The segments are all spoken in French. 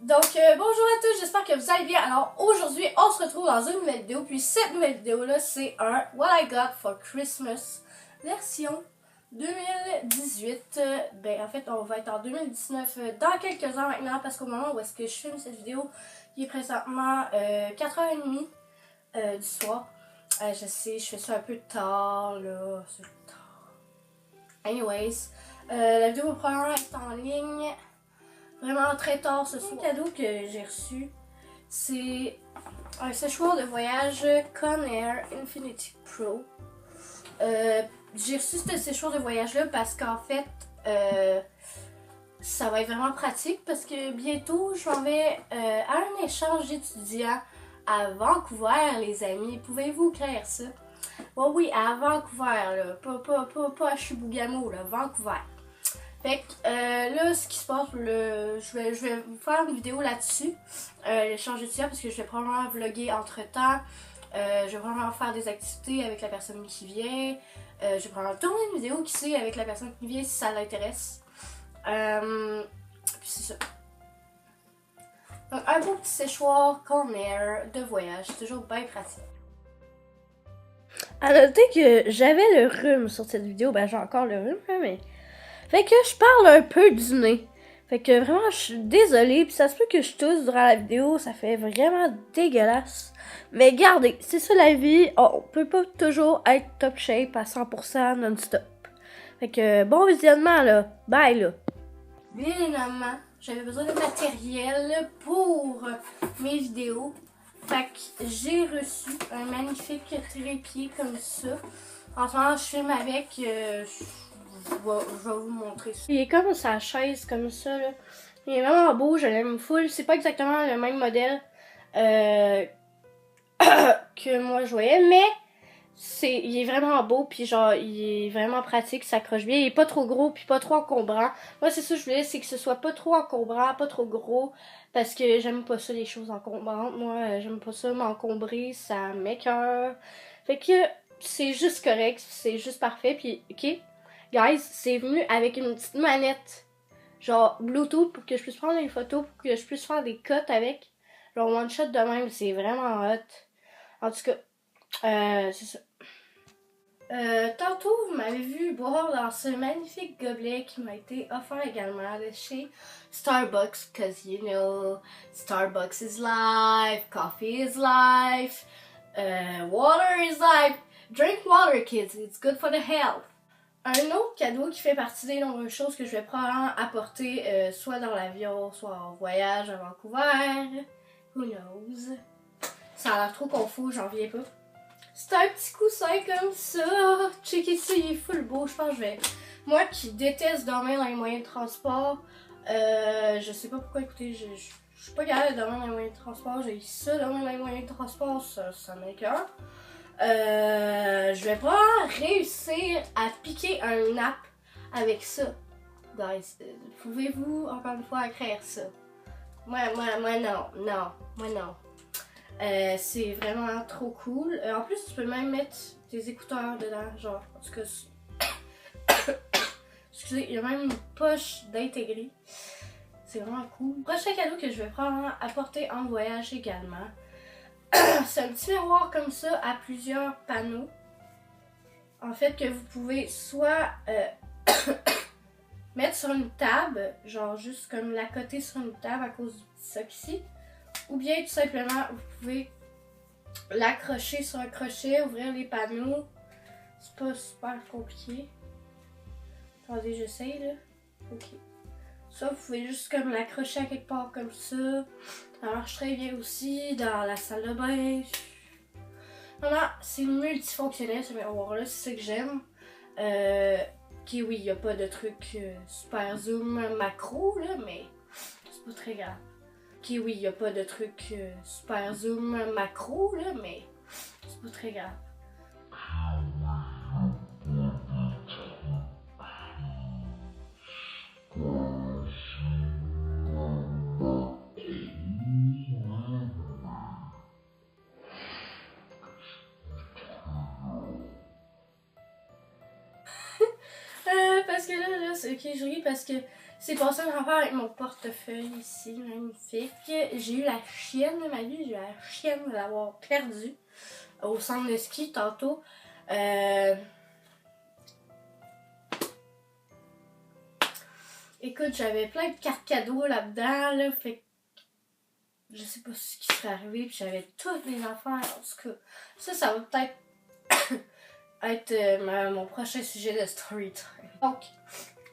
Donc, bonjour à tous, j'espère que vous allez bien. Alors, aujourd'hui, on se retrouve dans une nouvelle vidéo. Puis, cette nouvelle vidéo-là, c'est un What I Got for Christmas version 2018. En fait, on va être en 2019 dans quelques heures maintenant. Parce qu'au moment où est-ce que je filme cette vidéo, il est présentement 4h30 du soir. Je sais, je fais ça un peu tard, là. C'est tard. Anyways, la vidéo va probablement être en ligne vraiment très tard ce soir. Le cadeau que j'ai reçu, c'est un séchoir de voyage Conair Infinity Pro. J'ai reçu ce séchoir de voyage-là parce qu'en fait, ça va être vraiment pratique parce que bientôt, je m'en vais à un échange d'étudiants à Vancouver, les amis. Pouvez-vous clair ça? Oh oui, à Vancouver, là. Pas à Chibougamau, là, Vancouver. Fait que là, ce qui se passe, je vais vous faire une vidéo là-dessus, l'échange d'étudiants, parce que je vais probablement vlogger entre-temps. Je vais probablement faire des activités avec la personne qui vient. Je vais probablement tourner une vidéo qui sait avec la personne qui vient si ça l'intéresse. Puis c'est ça. Donc, un beau petit séchoir Conair de voyage, c'est toujours bien pratique. À noter que j'avais le rhume sur cette vidéo, ben j'ai encore le rhume, mais... Fait que je parle un peu du nez. Fait que vraiment, je suis désolée, puis ça se peut que je tousse durant la vidéo, ça fait vraiment dégueulasse. Mais gardez, c'est ça la vie, on peut pas toujours être top shape à 100% non-stop. Fait que bon visionnement là, bye là. Bien évidemment, j'avais besoin de matériel pour mes vidéos. Fait que j'ai reçu un magnifique trépied comme ça. En ce moment, je filme avec. Je vais vous montrer ça. Il est comme sa chaise comme ça là. Il est vraiment beau, je l'aime full. C'est pas exactement le même modèle que moi je voyais, mais il est vraiment beau, puis genre, il est vraiment pratique, il s'accroche bien. Il est pas trop gros, puis pas trop encombrant. Moi, c'est ça que je voulais, c'est que ce soit pas trop encombrant, pas trop gros, parce que j'aime pas ça, les choses encombrantes. Moi, j'aime pas ça m'encombrer, ça m'écoeure. Fait que c'est juste correct, c'est juste parfait. Puis, ok, guys, c'est venu avec une petite manette, genre Bluetooth, pour que je puisse prendre des photos, pour que je puisse faire des cuts avec. Genre one shot de même, c'est vraiment hot. En tout cas, c'est ça. Tantôt, vous m'avez vu boire dans ce magnifique gobelet qui m'a été offert également de chez Starbucks, cause you know, Starbucks is life, coffee is life, water is life. Drink water, kids, it's good for the health. Un autre cadeau qui fait partie des nombreuses choses que je vais probablement apporter soit dans l'avion, soit en voyage à Vancouver. Who knows? Ça a l'air trop confus, j'en viens pas. C'est un petit coussin comme ça. Checkez ça, il est full beau. Je pense que je vais. Moi qui déteste dormir dans les moyens de transport, je sais pas pourquoi, écoutez, je suis pas capable de dormir dans les moyens de transport. J'ai ça, dormir dans les moyens de transport, ça m'écoeure. Je vais pas réussir à piquer un nap avec ça. Guys, pouvez-vous encore une fois écrire ça? Moi non. C'est vraiment trop cool. En plus, tu peux même mettre tes écouteurs dedans, genre, en tout cas, excusez, il y a même une poche d'intégrer. C'est vraiment cool. Prochain cadeau que je vais probablement apporter en voyage également. C'est un petit miroir comme ça à plusieurs panneaux. En fait, que vous pouvez soit mettre sur une table, genre juste comme l'accoter sur une table à cause du petit soc ici. Ou bien tout simplement, vous pouvez l'accrocher sur un crochet, ouvrir les panneaux. C'est pas super compliqué. Attendez, j'essaye là. Ok. Ça, vous pouvez juste comme l'accrocher à quelque part comme ça. Ça marche très bien aussi dans la salle de bain. Vraiment, c'est multifonctionnel ce miroir-là, c'est ça que j'aime. Ok, oui, il n'y a pas de truc super zoom macro là, mais c'est pas très grave. Ok, oui, il n'y a pas de truc super zoom macro, là, mais c'est pas très grave. parce que là, c'est ok, je ris parce que c'est passé une affaire avec mon portefeuille ici, magnifique. J'ai eu la chienne de ma vie, j'ai eu la chienne de l'avoir perdu au centre de ski tantôt. Écoute, j'avais plein de cartes cadeaux là-dedans, là, fait que je sais pas ce qui serait arrivé, puis j'avais toutes les affaires, en tout cas. Ça va peut-être être mon prochain sujet de story time. Donc,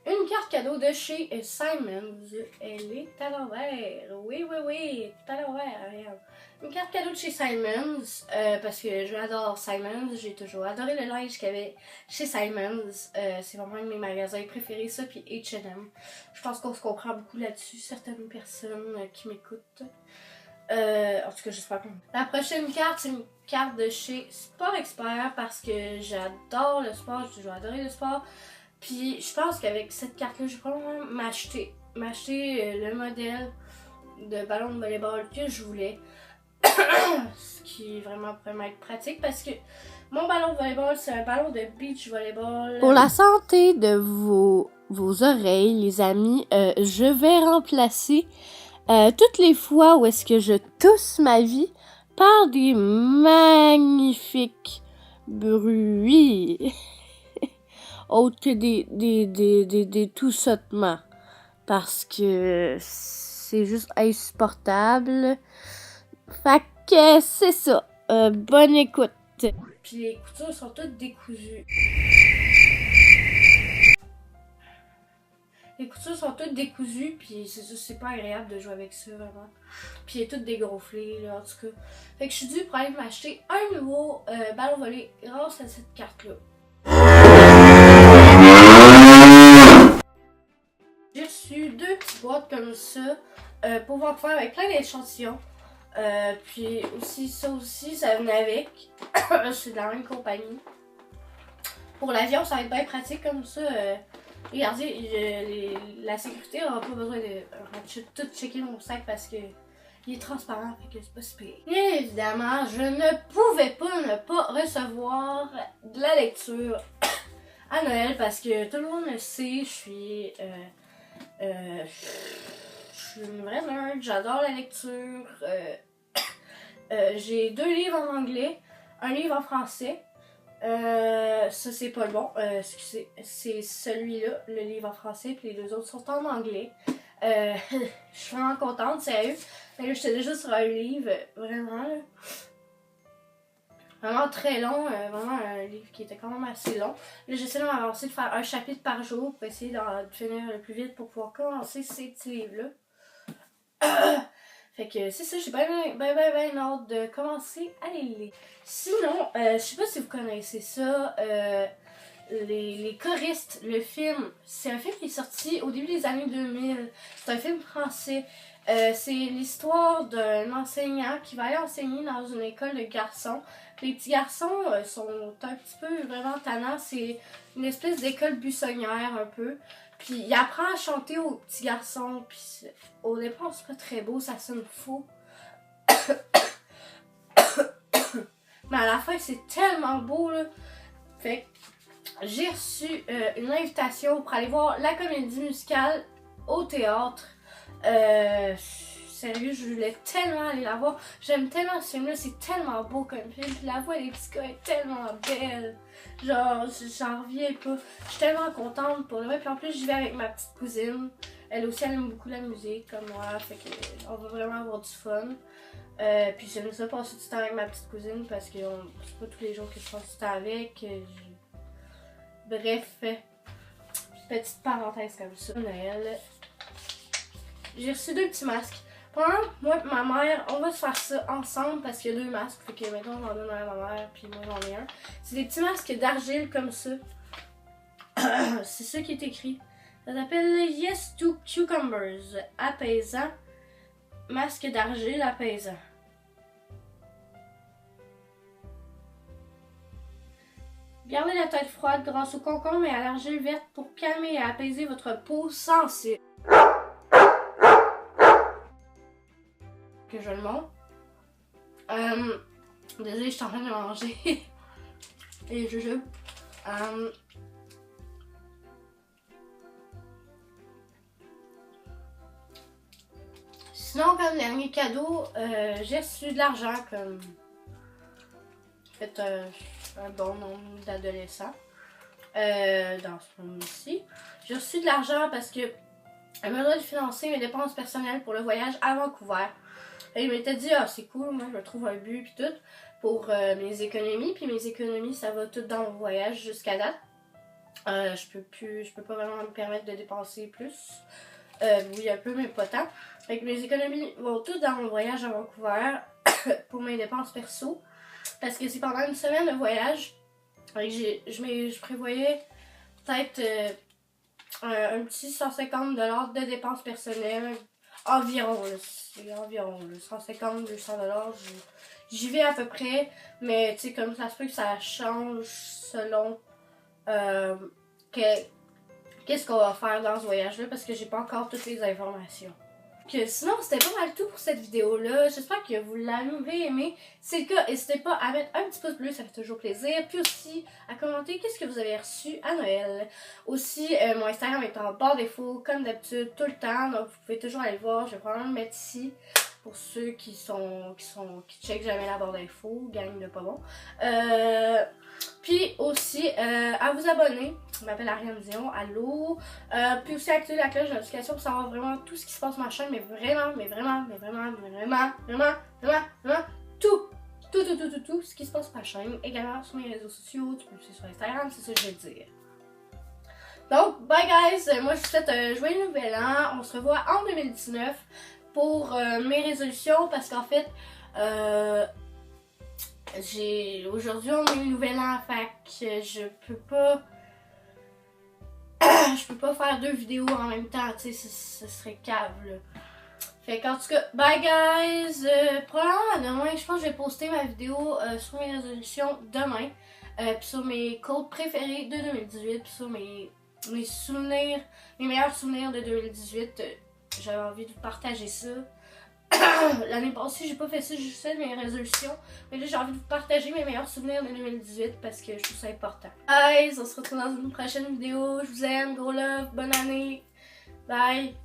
une carte cadeau de chez Simons. Elle est à l'envers. Oui, à l'envers, regarde. Une carte cadeau de chez Simons, parce que j'adore Simons. J'ai toujours adoré le linge qu'il y avait chez Simons. C'est vraiment un de mes magasins préférés, ça, puis H&M. Je pense qu'on se comprend beaucoup là-dessus, certaines personnes qui m'écoutent. En tout cas, j'espère que... La prochaine carte, c'est une carte de chez Sport Expert, parce que j'adore le sport, j'ai toujours adoré le sport. Puis je pense qu'avec cette carte-là, je vais probablement m'acheter le modèle de ballon de volleyball que je voulais. Ce qui vraiment pourrait être pratique parce que mon ballon de volleyball, c'est un ballon de beach volleyball. Pour la santé de vos oreilles, les amis, je vais remplacer toutes les fois où est-ce que je tousse ma vie par des magnifiques bruits. Autre que des toussotements. Parce que c'est juste insupportable. Fait que c'est ça. Bonne écoute. Puis les coutures sont toutes décousues. Les coutures sont toutes décousues, puis c'est pas agréable de jouer avec ça, vraiment. Puis il est tout dégonflé, là, en tout cas. Fait que je suis due pour aller m'acheter un nouveau ballon volley grâce à cette carte-là. J'ai reçu 2 petites boîtes comme ça pour pouvoir faire avec plein d'échantillons. Puis aussi, ça venait avec. C'est de la même compagnie. Pour l'avion, ça va être bien pratique comme ça. Regardez, la sécurité n'aura pas besoin de tout checker mon sac parce que il est transparent, fait que c'est pas si pire. Bien évidemment, je ne pouvais pas ne pas recevoir de la lecture à Noël parce que tout le monde le sait, je suis une vraie nerd, j'adore la lecture. J'ai 2 livres en anglais, un livre en français. Ça c'est pas le bon, excusez, c'est celui-là, le livre en français, puis les 2 autres sont en anglais. Je suis vraiment contente, sérieux. Mais là, j'étais déjà sur un livre, vraiment, là. Vraiment très long, vraiment un livre qui était quand même assez long. Là, j'essaie de m'avancer de faire un chapitre par jour pour essayer de finir le plus vite pour pouvoir commencer ces petits livres-là. Fait que c'est ça, j'ai bien hâte de commencer à les lire. Sinon, je sais pas si vous connaissez ça, les choristes, le film, c'est un film qui est sorti au début des années 2000. C'est un film français. C'est l'histoire d'un enseignant qui va aller enseigner dans une école de garçons. Les petits garçons sont un petit peu vraiment tannants. C'est une espèce d'école buissonnière un peu. Puis il apprend à chanter aux petits garçons. Puis au départ, c'est pas très beau, ça sonne faux. Mais à la fin, c'est tellement beau, là. Fait que j'ai reçu une invitation pour aller voir la comédie musicale au théâtre. Sérieux, je voulais tellement aller la voir. J'aime tellement ce film-là, c'est tellement beau comme film. Puis la voix des petits gars est tellement belle. Genre, j'en reviens pas. Je suis tellement contente pour le vrai. Puis en plus, j'y vais avec ma petite cousine. Elle aussi, elle aime beaucoup la musique comme moi. Fait que on va vraiment avoir du fun. Puis j'aime ça passer du temps avec ma petite cousine parce que c'est pas tous les jours que je passe du temps avec. Bref, petite parenthèse comme ça. Noël. J'ai reçu 2 petits masques. Pendant moi et ma mère, on va se faire ça ensemble parce qu'il y a 2 masques. Fait que maintenant j'en donne un à ma mère puis moi j'en ai un. C'est des petits masques d'argile comme ça. C'est ça qui est écrit. Ça s'appelle Yes to Cucumbers. Apaisant. Masque d'argile apaisant. Gardez la tête froide grâce au concombre et à l'argile verte pour calmer et apaiser votre peau sensible. Que je le montre. Désolée, je suis en train de manger. Et jujube. Sinon, comme dernier cadeau, j'ai reçu de l'argent comme en fait un bon nombre d'adolescents dans ce monde-ci. J'ai reçu de l'argent parce que elle m'a demandé de financer mes dépenses personnelles pour le voyage à Vancouver. Et il m'était dit, ah c'est cool, moi je me trouve un but puis tout pour mes économies. Puis mes économies, ça va tout dans mon voyage jusqu'à date. Je peux pas vraiment me permettre de dépenser plus. Oui, un peu, mais pas tant. Fait que mes économies vont toutes dans mon voyage à Vancouver pour mes dépenses perso. Parce que c'est pendant une semaine de voyage. Fait que je prévoyais peut-être un petit 150$ de dépenses personnelles. Environ, c'est environ 150-200$. J'y vais à peu près. Mais tu sais, comme ça se peut que ça change selon qu'est-ce qu'on va faire dans ce voyage-là parce que j'ai pas encore toutes les informations. Sinon, c'était pas mal tout pour cette vidéo-là. J'espère que vous l'avez aimé. Si c'est le cas, n'hésitez pas à mettre un petit pouce bleu, ça fait toujours plaisir. Puis aussi, à commenter qu'est-ce que vous avez reçu à Noël. Aussi, mon Instagram est en barre d'infos, comme d'habitude, tout le temps. Donc, vous pouvez toujours aller le voir. Je vais probablement le mettre ici. Pour ceux qui checkent jamais la barre d'infos, gang de pas bon. Puis aussi, à vous abonner. Je m'appelle Ariane Dion, allô. Puis aussi activer la cloche de notification pour savoir vraiment tout ce qui se passe sur ma chaîne. Mais vraiment, tout ce qui se passe sur ma chaîne. Également sur mes réseaux sociaux, tu peux me suivre sur Instagram, c'est ça que je veux dire. Donc, bye guys, moi je vous souhaite un joyeux nouvel an. On se revoit en 2019 pour mes résolutions parce qu'en fait, aujourd'hui on est le nouvel an, fait que je peux pas faire 2 vidéos en même temps, tu sais, ce serait cave là. Fait qu'en tout cas, bye guys, probablement demain, je pense que je vais poster ma vidéo sur mes résolutions demain, puis sur mes quotes préférées de 2018, puis sur mes souvenirs, mes meilleurs souvenirs de 2018. J'avais envie de vous partager ça. L'année passée, j'ai pas fait ça, j'ai juste fait mes résolutions. Mais là, j'ai envie de vous partager mes meilleurs souvenirs de 2018 parce que je trouve ça important. Guys, on se retrouve dans une prochaine vidéo. Je vous aime, gros love, bonne année. Bye.